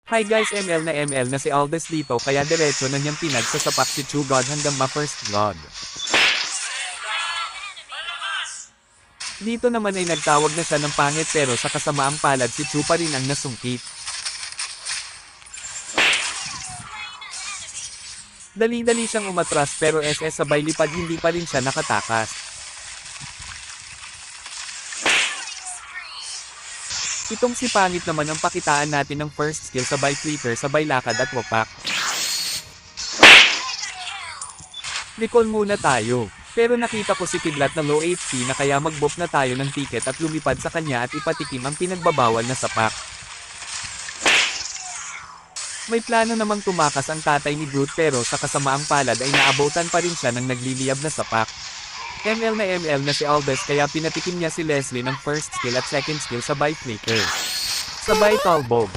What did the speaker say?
Hi guys, ML na si Aldous dito kaya diretso na niyang pinagsasapak si True God hanggang ma-first blood. Dito naman ay nagtawag na siya ng pangit pero sa kasamaang palad si True pa rin ang nasungkit. Dali-dali siyang umatras pero SS sabay lipad hindi pa rin siya nakatakas. Itong si pangit naman ang pakitaan natin ng first skill sabay flicker sabay lakad at wapak. Recall muna tayo. Pero nakita ko si Kidlat na low HP na kaya mag-buff na tayo ng ticket at lumipad sa kanya at ipatikim ang pinagbabawal na sapak. May plano namang tumakas ang tatay ni Groot pero sa kasamaang palad ay naabotan pa rin siya ng nagliliyab na sapak. ML na si Aldous kaya pinatikim niya si Leslie ng first skill at second skill sabay flicker. Sabay talbog.